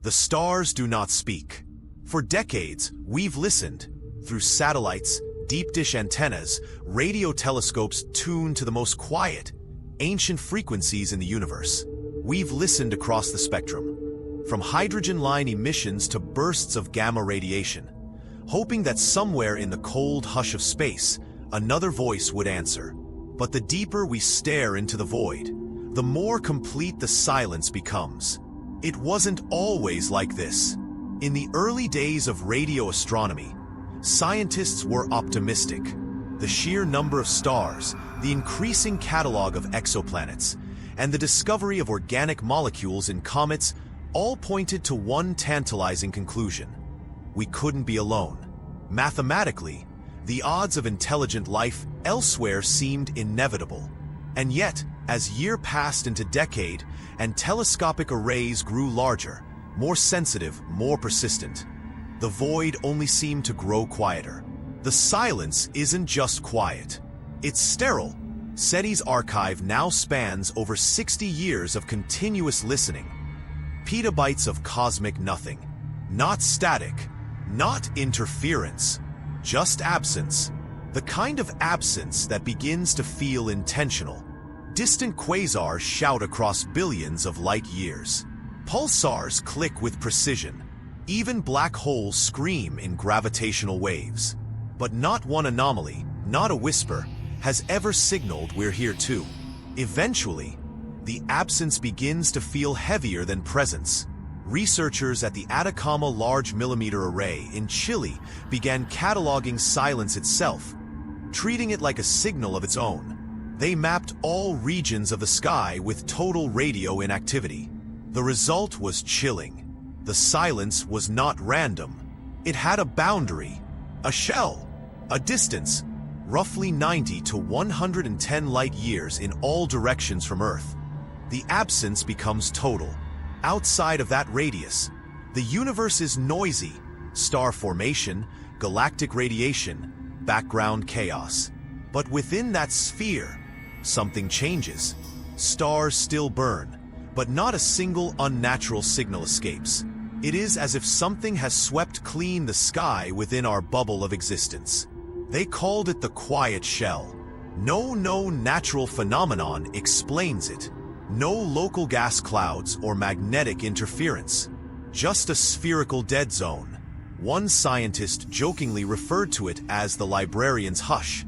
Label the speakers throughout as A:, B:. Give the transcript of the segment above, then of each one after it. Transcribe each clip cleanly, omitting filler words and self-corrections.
A: The stars do not speak. For decades, we've listened. Through satellites, deep dish antennas, radio telescopes tuned to the most quiet, ancient frequencies in the universe. We've listened across the spectrum, from hydrogen line emissions to bursts of gamma radiation, hoping that somewhere in the cold hush of space, another voice would answer. But the deeper we stare into the void, the more complete the silence becomes. It wasn't always like this. In the early days of radio astronomy, scientists were optimistic. The sheer number of stars, the increasing catalog of exoplanets, and the discovery of organic molecules in comets all pointed to one tantalizing conclusion. We couldn't be alone. Mathematically, the odds of intelligent life elsewhere seemed inevitable. And yet, as year passed into decade and telescopic arrays grew larger, more sensitive, more persistent, the void only seemed to grow quieter. The silence isn't just quiet. It's sterile. SETI's archive now spans over 60 years of continuous listening. Petabytes of cosmic nothing. Not static, not interference, just absence. The kind of absence that begins to feel intentional. Distant quasars shout across billions of light years. Pulsars click with precision. Even black holes scream in gravitational waves. But not one anomaly, not a whisper, has ever signaled we're here too. Eventually, the absence begins to feel heavier than presence. Researchers at the Atacama Large Millimeter Array in Chile began cataloging silence itself, treating it like a signal of its own. They mapped all regions of the sky with total radio inactivity. The result was chilling. The silence was not random. It had a boundary, a shell, a distance, roughly 90 to 110 light years in all directions from Earth. The absence becomes total. Outside of that radius, the universe is noisy. Star formation, galactic radiation, background chaos. But within that sphere, something changes. Stars still burn, but not a single unnatural signal escapes. It is as if something has swept clean the sky within our bubble of existence. They called it the quiet shell. No natural phenomenon explains it. No local gas clouds or magnetic interference. Just a spherical dead zone. One scientist jokingly referred to it as the librarian's hush.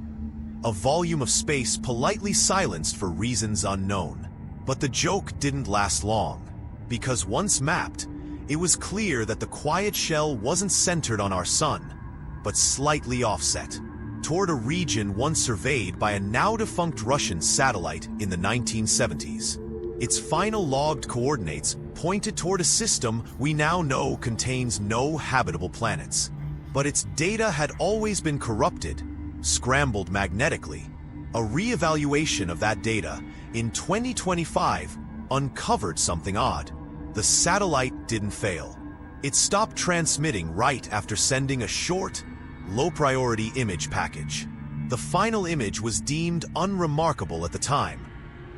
A: A volume of space politely silenced for reasons unknown. But the joke didn't last long, because once mapped, it was clear that the quiet shell wasn't centered on our sun, but slightly offset, toward a region once surveyed by a now-defunct Russian satellite in the 1970s. Its final logged coordinates pointed toward a system we now know contains no habitable planets. But its data had always been corrupted, scrambled magnetically. A re-evaluation of that data in 2025 uncovered something odd. The satellite didn't fail. It stopped transmitting right after sending a short, low-priority image package. The final image was deemed unremarkable at the time,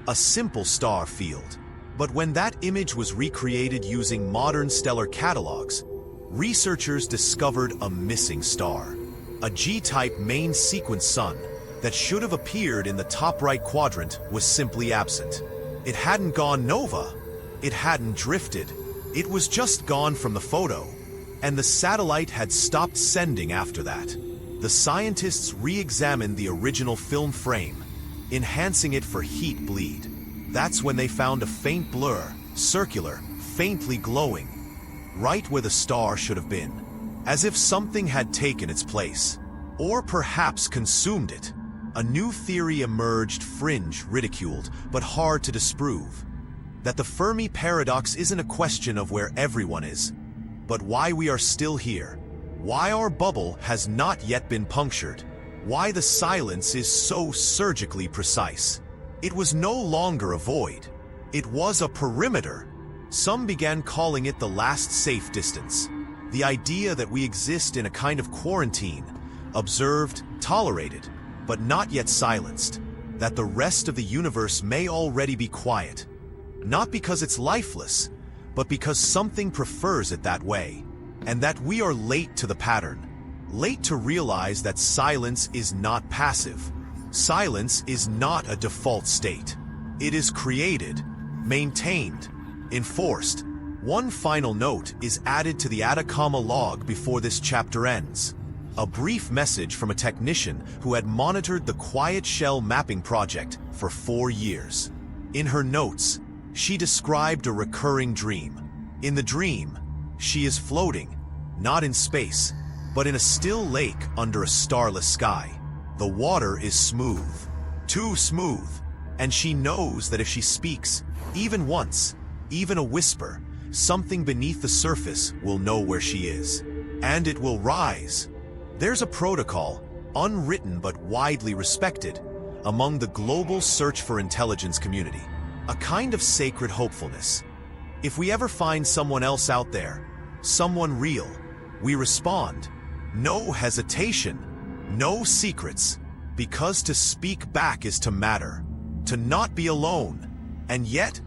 A: a simple star field. But when that image was recreated using modern stellar catalogs, researchers discovered a missing star, a G-type main sequence sun that should have appeared in the top right quadrant was simply absent. It hadn't gone nova. It hadn't drifted. It was just gone from the photo, and the satellite had stopped sending after that. The scientists re-examined the original film frame, enhancing it for heat bleed. That's when they found a faint blur, circular, faintly glowing, right where the star should have been, as if something had taken its place, or perhaps consumed it. A new theory emerged, fringe, ridiculed, but hard to disprove. That the Fermi Paradox isn't a question of where everyone is, but why we are still here. Why our bubble has not yet been punctured. Why the silence is so surgically precise. It was no longer a void. It was a perimeter. Some began calling it the last safe distance. The idea that we exist in a kind of quarantine, observed, tolerated, but not yet silenced. That the rest of the universe may already be quiet. Not because it's lifeless, but because something prefers it that way, and that we are late to the pattern. Late to realize that silence is not passive. Silence is not a default state. It is created, maintained, enforced. One final note is added to the Atacama log before this chapter ends. A brief message from a technician who had monitored the Quiet Shell mapping project for 4 years. In her notes, she described a recurring dream. In the dream, she is floating, not in space, but in a still lake under a starless sky. The water is smooth, too smooth, and she knows that if she speaks, even once, even a whisper, something beneath the surface will know where she is, and it will rise. There's a protocol, unwritten but widely respected, among the global search for intelligence community, a kind of sacred hopefulness. If we ever find someone else out there, someone real, we respond. No hesitation, no secrets, because to speak back is to matter, to not be alone. And yet,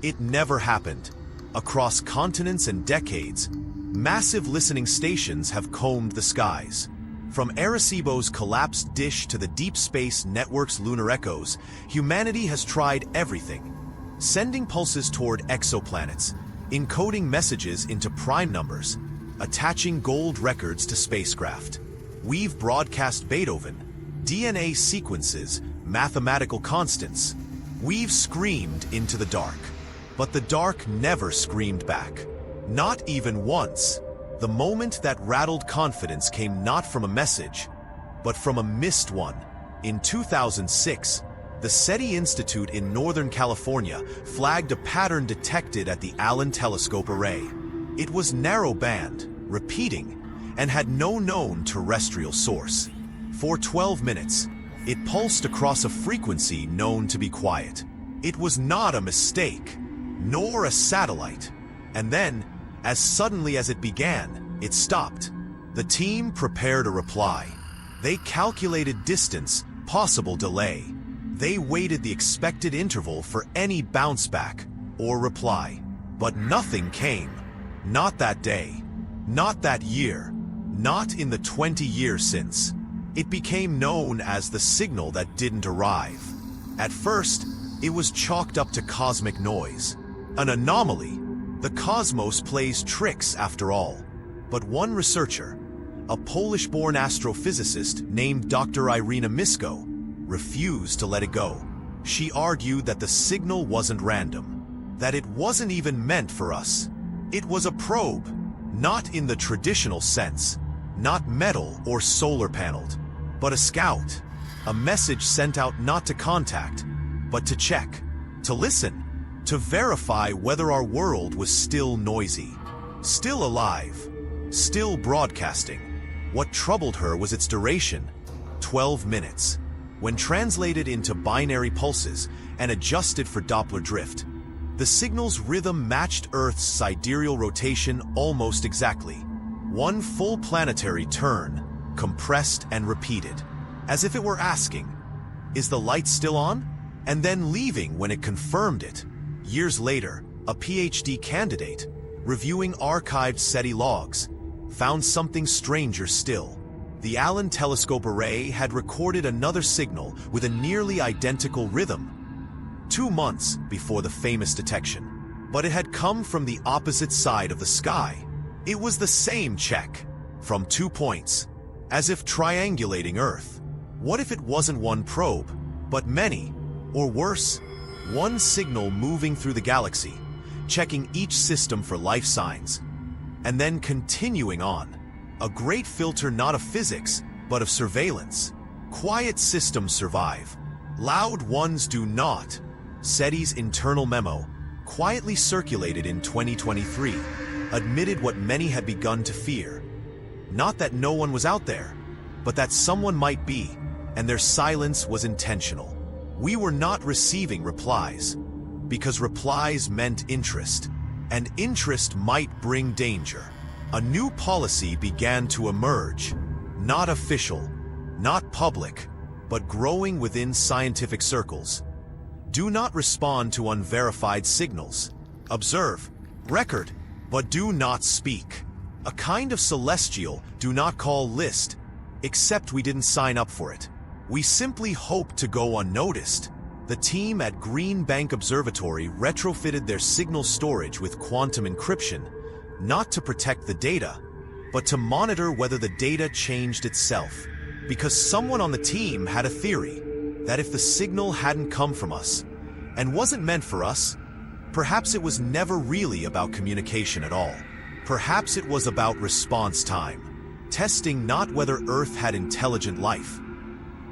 A: it never happened. Across continents and decades, massive listening stations have combed the skies. From Arecibo's collapsed dish to the Deep Space Network's lunar echoes, humanity has tried everything. Sending pulses toward exoplanets, encoding messages into prime numbers, attaching gold records to spacecraft. We've broadcast Beethoven, DNA sequences, mathematical constants. We've screamed into the dark. But the dark never screamed back. Not even once. The moment that rattled confidence came not from a message, but from a missed one. In 2006, the SETI Institute in Northern California flagged a pattern detected at the Allen Telescope Array. It was narrow-band, repeating, and had no known terrestrial source. For 12 minutes, it pulsed across a frequency known to be quiet. It was not a mistake, nor a satellite. And then, as suddenly as it began, it stopped. The team prepared a reply. They calculated distance, possible delay. They waited the expected interval for any bounce back or reply. But nothing came. Not that day. Not that year. Not in the 20 years since. It became known as the signal that didn't arrive. At first, it was chalked up to cosmic noise. An anomaly. The cosmos plays tricks after all. But one researcher, a Polish-born astrophysicist named Dr. Irina Misko, refused to let it go. She argued that the signal wasn't random, that it wasn't even meant for us. It was a probe, not in the traditional sense, not metal or solar paneled, but a scout, a message sent out not to contact, but to check, to listen, to verify whether our world was still noisy, still alive, still broadcasting. What troubled her was its duration, 12 minutes. When translated into binary pulses and adjusted for Doppler drift, the signal's rhythm matched Earth's sidereal rotation almost exactly. One full planetary turn, compressed and repeated, as if it were asking, "Is the light still on?" and then leaving when it confirmed it. Years later, a PhD candidate, reviewing archived SETI logs, found something stranger still. The Allen Telescope Array had recorded another signal with a nearly identical rhythm, 2 months before the famous detection. But it had come from the opposite side of the sky. It was the same check, from 2 points, as if triangulating Earth. What if it wasn't one probe, but many, or worse, one signal moving through the galaxy, checking each system for life signs, and then continuing on? A great filter not of physics, but of surveillance. Quiet systems survive. Loud ones do not. SETI's internal memo, quietly circulated in 2023, admitted what many had begun to fear. Not that no one was out there, but that someone might be, and their silence was intentional. We were not receiving replies, because replies meant interest, and interest might bring danger. A new policy began to emerge, not official, not public, but growing within scientific circles. Do not respond to unverified signals. Observe, Record, but do not speak. A kind of celestial do not call list, except we didn't sign up for it. We simply hoped to go unnoticed. The team at Green Bank Observatory retrofitted their signal storage with quantum encryption, not to protect the data, but to monitor whether the data changed itself. Because someone on the team had a theory that if the signal hadn't come from us and wasn't meant for us, perhaps it was never really about communication at all. Perhaps it was about response time, testing not whether Earth had intelligent life,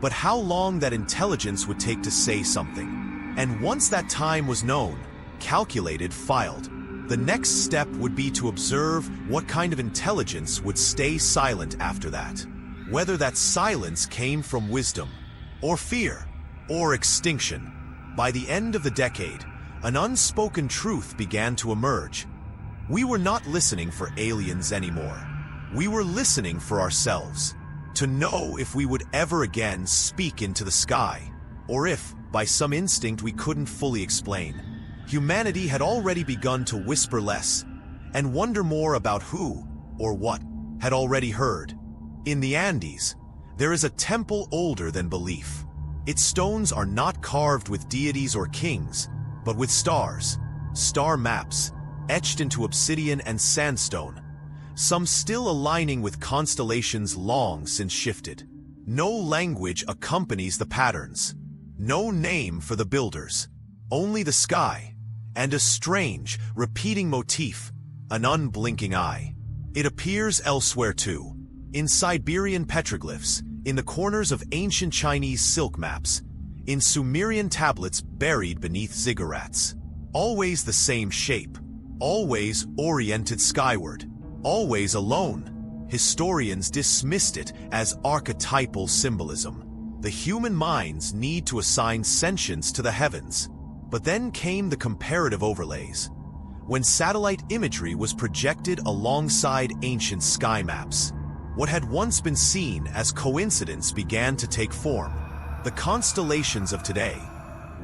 A: but how long that intelligence would take to say something. And once that time was known, calculated, filed, the next step would be to observe what kind of intelligence would stay silent after that. Whether that silence came from wisdom, or fear, or extinction. By the end of the decade, an unspoken truth began to emerge. We were not listening for aliens anymore. We were listening for ourselves, to know if we would ever again speak into the sky, or if, by some instinct we couldn't fully explain, humanity had already begun to whisper less and wonder more about who, or what, had already heard. In the Andes, there is a temple older than belief. Its stones are not carved with deities or kings, but with stars, star maps, etched into obsidian and sandstone, some still aligning with constellations long since shifted. No language accompanies the patterns, no name for the builders, only the sky, and a strange, repeating motif, an unblinking eye. It appears elsewhere too, in Siberian petroglyphs, in the corners of ancient Chinese silk maps, in Sumerian tablets buried beneath ziggurats. Always the same shape, always oriented skyward, always alone. Historians dismissed it as archetypal symbolism. The human mind's need to assign sentience to the heavens. But then came the comparative overlays, when satellite imagery was projected alongside ancient sky maps. What had once been seen as coincidence began to take form. The constellations of today,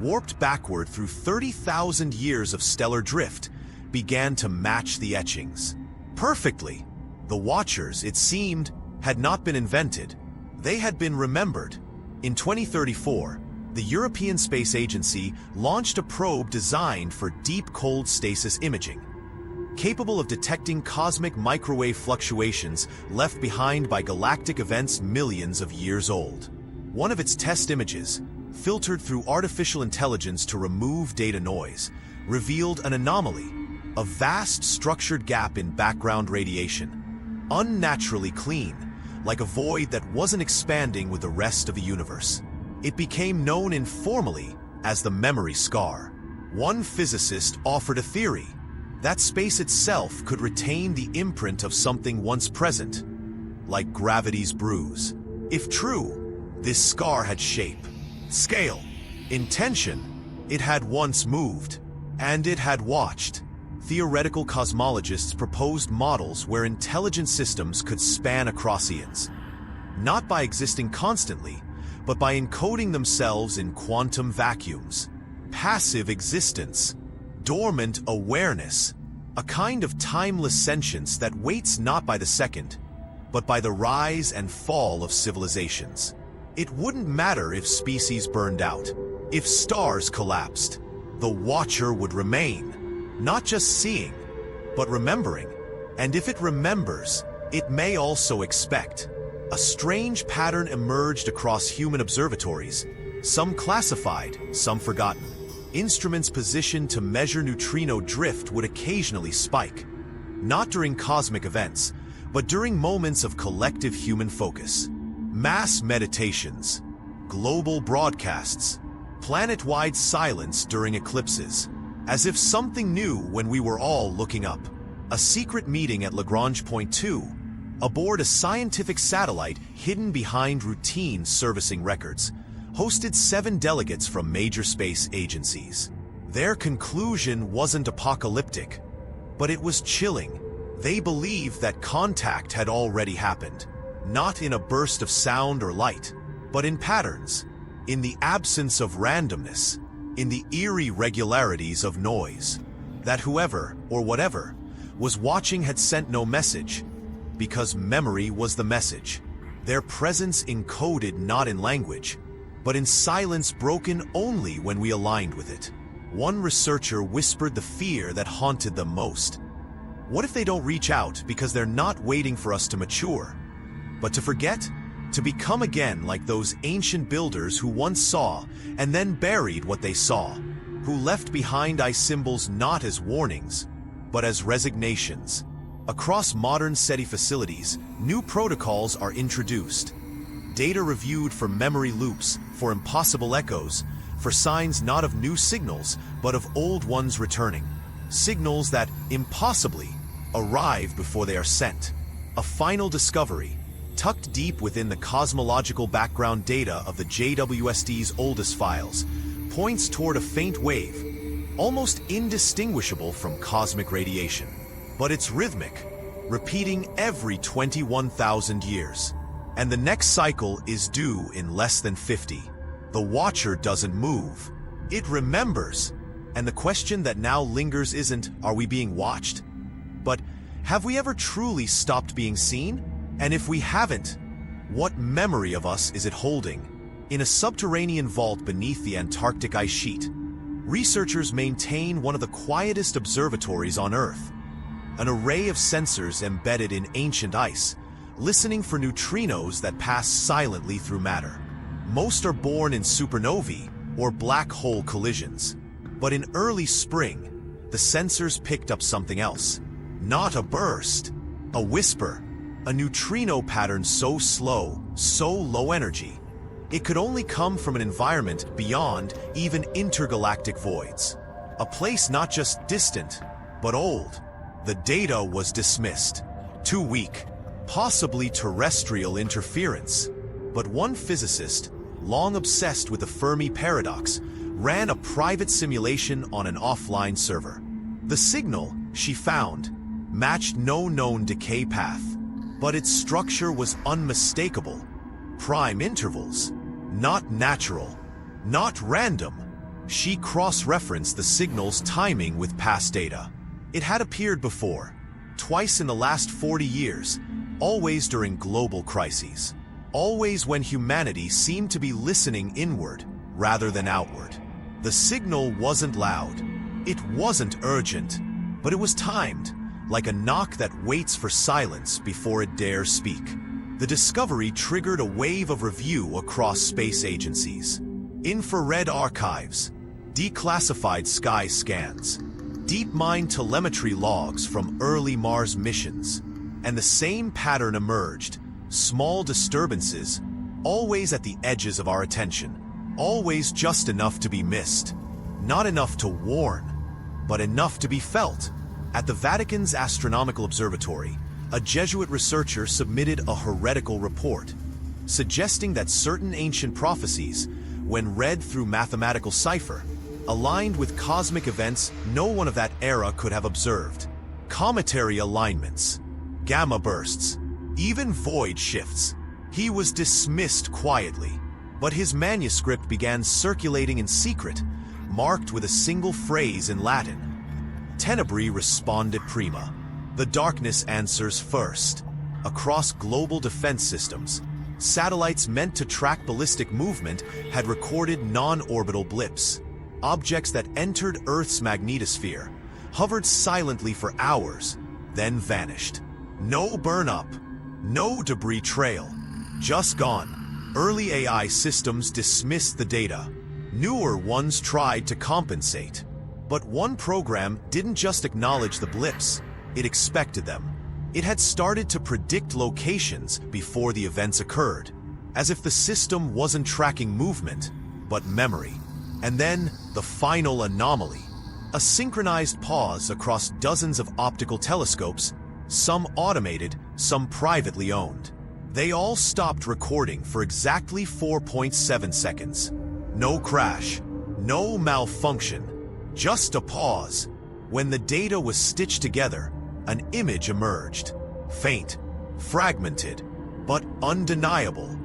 A: warped backward through 30,000 years of stellar drift, began to match the etchings. Perfectly. The watchers, it seemed, had not been invented. They had been remembered. In 2034, the European Space Agency launched a probe designed for deep cold stasis imaging, capable of detecting cosmic microwave fluctuations left behind by galactic events millions of years old. One of its test images, filtered through artificial intelligence to remove data noise, revealed an anomaly, a vast structured gap in background radiation, unnaturally clean, like a void that wasn't expanding with the rest of the universe. It became known informally as the memory scar. One physicist offered a theory that space itself could retain the imprint of something once present, like gravity's bruise. If true, this scar had shape, scale, intention. It had once moved, and it had watched. Theoretical cosmologists proposed models where intelligent systems could span across eons, not by existing constantly, but by encoding themselves in quantum vacuums. Passive existence, dormant awareness, a kind of timeless sentience that waits not by the second, but by the rise and fall of civilizations. It wouldn't matter if species burned out, if stars collapsed. The watcher would remain, not just seeing, but remembering. And if it remembers, it may also expect. A strange pattern emerged across human observatories, some classified, some forgotten. Instruments positioned to measure neutrino drift would occasionally spike, not during cosmic events, but during moments of collective human focus. Mass meditations, global broadcasts, planet-wide silence during eclipses, as if something knew when we were all looking up. A secret meeting at Lagrange Point 2, aboard a scientific satellite hidden behind routine servicing records, hosted 7 delegates from major space agencies. Their conclusion wasn't apocalyptic, but it was chilling. They believed that contact had already happened, not in a burst of sound or light, but in patterns, in the absence of randomness, in the eerie regularities of noise. That whoever, or whatever, was watching had sent no message, because memory was the message. Their presence encoded not in language, but in silence broken only when we aligned with it. One researcher whispered the fear that haunted them most. What if they don't reach out because they're not waiting for us to mature, but to forget? To become again like those ancient builders who once saw and then buried what they saw, who left behind eye symbols not as warnings, but as resignations. Across modern SETI facilities, new protocols are introduced. Data reviewed for memory loops, for impossible echoes, for signs not of new signals, but of old ones returning. Signals that, impossibly, arrive before they are sent. A final discovery, tucked deep within the cosmological background data of the JWST's oldest files, points toward a faint wave, almost indistinguishable from cosmic radiation. But it's rhythmic, repeating every 21,000 years. And the next cycle is due in less than 50. The watcher doesn't move. It remembers. And the question that now lingers isn't, are we being watched? But, have we ever truly stopped being seen? And if we haven't, what memory of us is it holding? In a subterranean vault beneath the Antarctic ice sheet, researchers maintain one of the quietest observatories on Earth. An array of sensors embedded in ancient ice, listening for neutrinos that pass silently through matter. Most are born in supernovae or black hole collisions. But in early spring, the sensors picked up something else. Not a burst, a whisper, a neutrino pattern so slow, so low energy, it could only come from an environment beyond even intergalactic voids. A place not just distant, but old. The data was dismissed. Too weak, possibly terrestrial interference. But one physicist, long obsessed with the Fermi Paradox, ran a private simulation on an offline server. The signal, she found, matched no known decay path, but its structure was unmistakable. Prime intervals, not natural, not random. She cross-referenced the signal's timing with past data. It had appeared before, twice in the last 40 years, always during global crises. Always when humanity seemed to be listening inward rather than outward. The signal wasn't loud. It wasn't urgent, but it was timed, like a knock that waits for silence before it dares speak. The discovery triggered a wave of review across space agencies. Infrared archives, declassified sky scans, deep-mine telemetry logs from early Mars missions, and the same pattern emerged. Small disturbances, always at the edges of our attention, always just enough to be missed. Not enough to warn, but enough to be felt. At the Vatican's Astronomical Observatory, a Jesuit researcher submitted a heretical report, suggesting that certain ancient prophecies, when read through mathematical cipher, aligned with cosmic events no one of that era could have observed. Cometary alignments, gamma bursts, even void shifts. He was dismissed quietly, but his manuscript began circulating in secret, marked with a single phrase in Latin. Tenebrae responded prima. The darkness answers first. Across global defense systems, satellites meant to track ballistic movement had recorded non-orbital blips. Objects that entered Earth's magnetosphere, hovered silently for hours, then vanished. No burn-up, no debris trail, just gone. Early AI systems dismissed the data. Newer ones tried to compensate. But one program didn't just acknowledge the blips, it expected them. It had started to predict locations before the events occurred, as if the system wasn't tracking movement, but memory. And then, the final anomaly. A synchronized pause across dozens of optical telescopes, some automated, some privately owned. They all stopped recording for exactly 4.7 seconds. No crash, no malfunction, just a pause. When the data was stitched together, an image emerged. Faint, fragmented, but undeniable.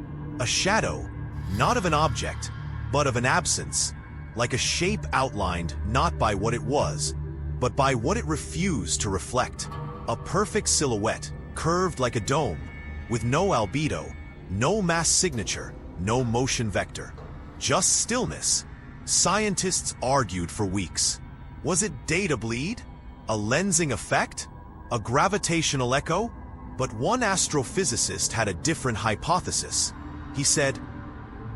A: A shadow, not of an object, but of an absence. Like a shape outlined not by what it was, but by what it refused to reflect. A perfect silhouette, curved like a dome, with no albedo, no mass signature, no motion vector. Just stillness. Scientists argued for weeks. Was it data bleed? A lensing effect? A gravitational echo? But one astrophysicist had a different hypothesis. He said,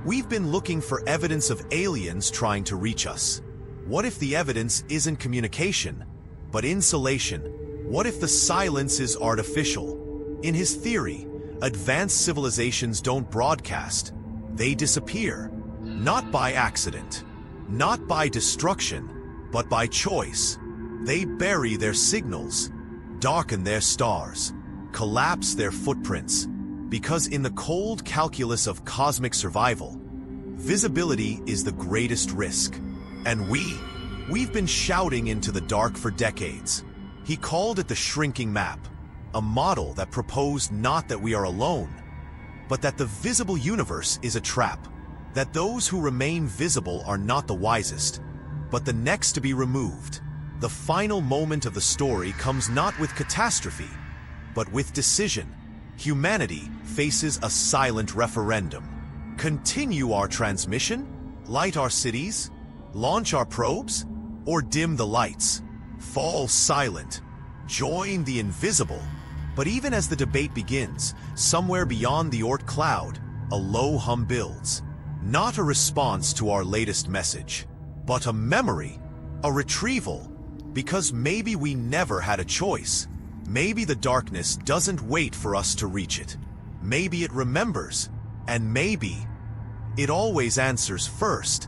A: "We've been looking for evidence of aliens trying to reach us. What if the evidence isn't communication, but insulation? What if the silence is artificial?" In his theory, advanced civilizations don't broadcast. They disappear. Not by accident, not by destruction, but by choice. They bury their signals, darken their stars, collapse their footprints, because in the cold calculus of cosmic survival, visibility is the greatest risk. And we've been shouting into the dark for decades. He called it the shrinking map, a model that proposed not that we are alone, but that the visible universe is a trap, that those who remain visible are not the wisest, but the next to be removed. The final moment of the story comes not with catastrophe, but with decision. Humanity faces a silent referendum. Continue our transmission? Light our cities? Launch our probes? Or dim the lights? Fall silent? Join the invisible? But even as the debate begins, somewhere beyond the Oort cloud, a low hum builds. Not a response to our latest message, but a memory, a retrieval, because maybe we never had a choice. Maybe the darkness doesn't wait for us to reach it. Maybe it remembers, and maybe it always answers first.